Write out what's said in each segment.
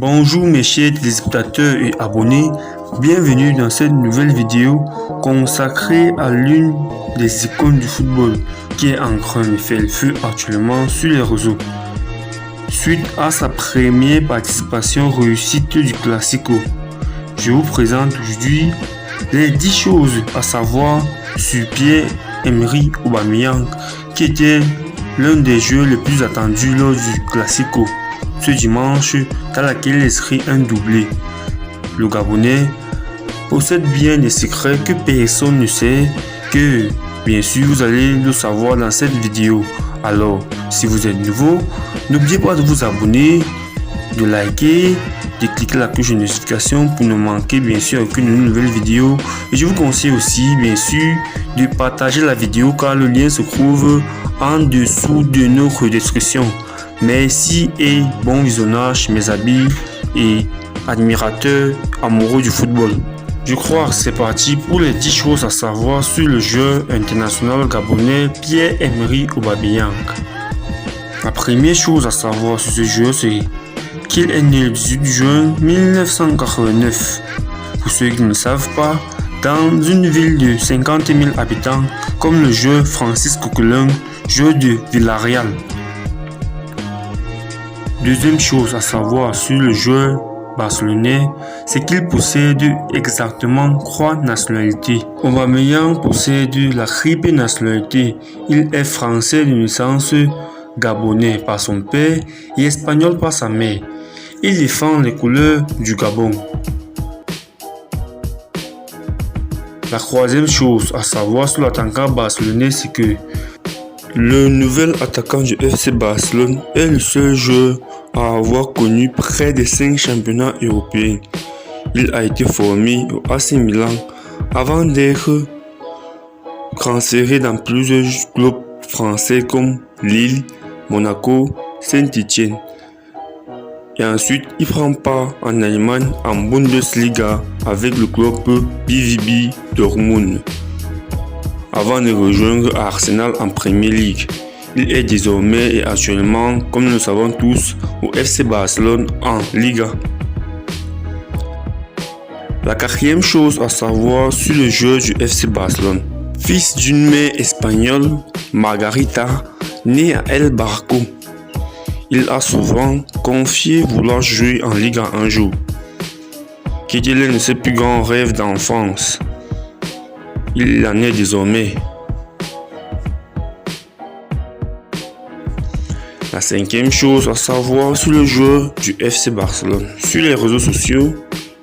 Bonjour mes chers téléspectateurs et abonnés, bienvenue dans cette nouvelle vidéo consacrée à l'une des icônes du football qui est en train de faire le feu actuellement sur les réseaux. Suite à sa première participation réussite du Classico, je vous présente aujourd'hui les 10 choses à savoir sur Pierre-Emerick Aubameyang qui était l'un des joueurs les plus attendus lors du Classico ce dimanche, dans laquelle il inscrit un doublé. Le Gabonais possède bien des secrets que personne ne sait, que bien sûr vous allez le savoir dans cette vidéo. Alors, si vous êtes nouveau, n'oubliez pas de vous abonner, de liker, de cliquer la cloche de notification pour ne manquer bien sûr aucune nouvelle vidéo. Et je vous conseille aussi bien sûr de partager la vidéo car le lien se trouve en dessous de notre description. Merci et bon visionnage mes amis et admirateurs amoureux du football. Je crois que c'est parti pour les 10 choses à savoir sur le joueur international gabonais Pierre-Emerick Aubameyang. La première chose à savoir sur ce joueur, c'est qu'il est né le 18 juin 1989. Pour ceux qui ne le savent pas, dans une ville de 50 000 habitants, comme le joueur Francis Coquelin, joueur de Villarreal. Deuxième chose à savoir sur le joueur barcelonais, c'est qu'il possède exactement 3 nationalités. Aubameyang possède la triple nationalité. Il est français de naissance, gabonais par son père et espagnol par sa mère. Il défend les couleurs du Gabon. La troisième chose à savoir sur l'attaquant barcelonais, c'est que le nouvel attaquant du FC Barcelone est le seul joueur à avoir connu près de 5 championnats européens. Il a été formé au AC Milan avant d'être transféré dans plusieurs clubs français comme Lille, Monaco, Saint-Étienne. Et ensuite, il prend part en Allemagne en Bundesliga avec le club BVB Dortmund, avant de rejoindre Arsenal en Premier League. Il est désormais et actuellement, comme nous le savons tous, au FC Barcelone en Liga. La quatrième chose à savoir sur le joueur du FC Barcelone. Fils d'une mère espagnole, Margarita, née à El Barco, il a souvent confié vouloir jouer en Liga un jour, qui était l'un de ses plus grands rêves d'enfance. Il en est désormais. La cinquième chose à savoir sur le joueur du FC Barcelone. Sur les réseaux sociaux,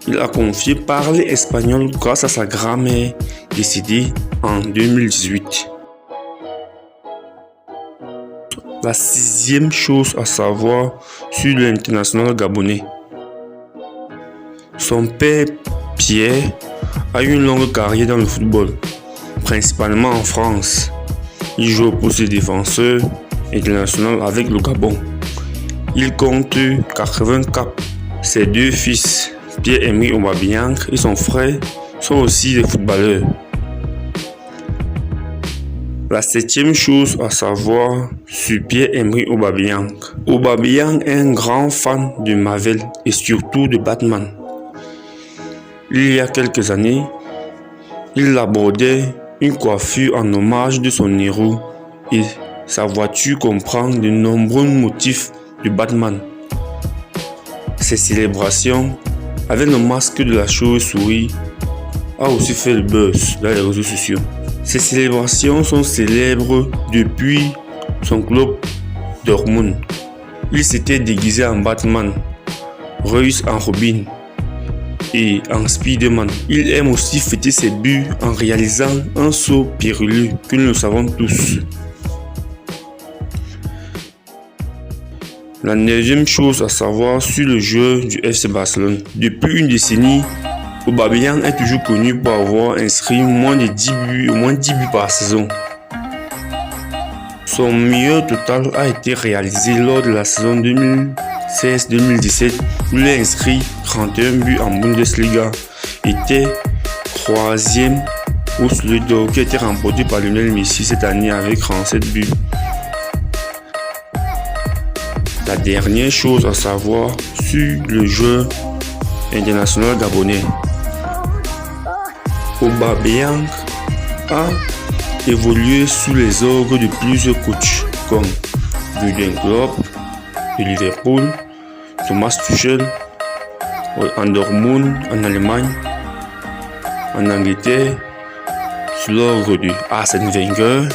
il a confié parler espagnol grâce à sa grand-mère décédée en 2018. La sixième chose à savoir sur l'international gabonais. Son père, Pierre, a eu une longue carrière dans le football, principalement en France. Il joue au poste de défenseur international avec le Gabon. Il compte 80 caps. Ses deux fils, Pierre-Emerick Aubameyang et son frère, sont aussi des footballeurs. La septième chose à savoir sur Pierre-Emerick Aubameyang. Aubameyang est un grand fan de Marvel et surtout de Batman. Il y a quelques années, il abordait une coiffure en hommage de son héros et sa voiture comprend de nombreux motifs de Batman. Ces célébrations avec le masque de la chauve-souris a aussi fait le buzz dans les réseaux sociaux. Ces célébrations sont célèbres depuis son club Dortmund. Il s'était déguisé en Batman, Reus en Robin et en Spider-Man. Il aime aussi fêter ses buts en réalisant un saut périlleux que nous le savons tous. La 9e chose à savoir sur le joueur du FC Barcelone. Depuis une décennie, Aubameyang est toujours connu pour avoir inscrit moins de 10 buts par saison. Son meilleur total a été réalisé lors de la saison 2016-2017 où il a inscrit 31 buts en Bundesliga. Était 3e au Sleut d'Or qui a été remporté par Lionel Messi cette année avec 37 buts. La dernière chose à savoir sur le joueur international gabonais. Aubameyang a évolué sous les ordres de plusieurs coachs comme Jürgen Klopp de Liverpool, Thomas Tuchel en Dortmund en Allemagne, en Angleterre, sous l'ordre de Arsène Wenger,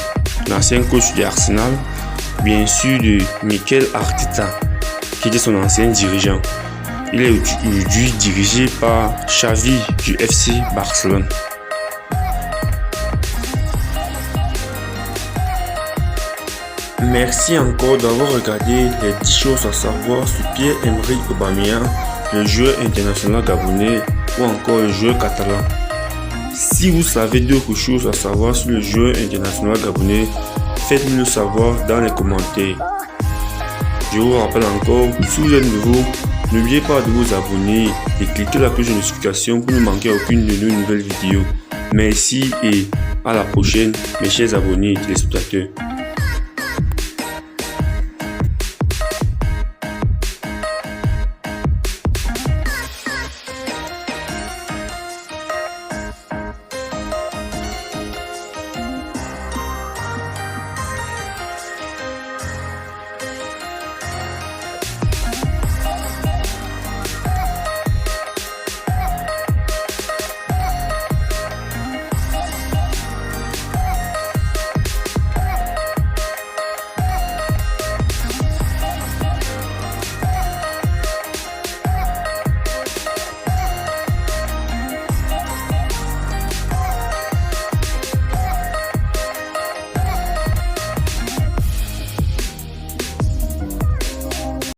l'ancien coach de Arsenal, bien sûr de Mikel Arteta, qui était son ancien dirigeant. Il est aujourd'hui dirigé par Xavi du FC Barcelone. Merci encore d'avoir regardé les 10 choses à savoir sur Pierre-Emerick Aubameyang, le joueur international gabonais ou encore le joueur catalan. Si vous savez d'autres choses à savoir sur le joueur international gabonais, faites-nous le savoir dans les commentaires. Je vous rappelle encore, si vous êtes nouveau, n'oubliez pas de vous abonner et cliquez la cloche de notification pour ne manquer aucune de nos nouvelles vidéos. Merci et à la prochaine mes chers abonnés et téléspectateurs.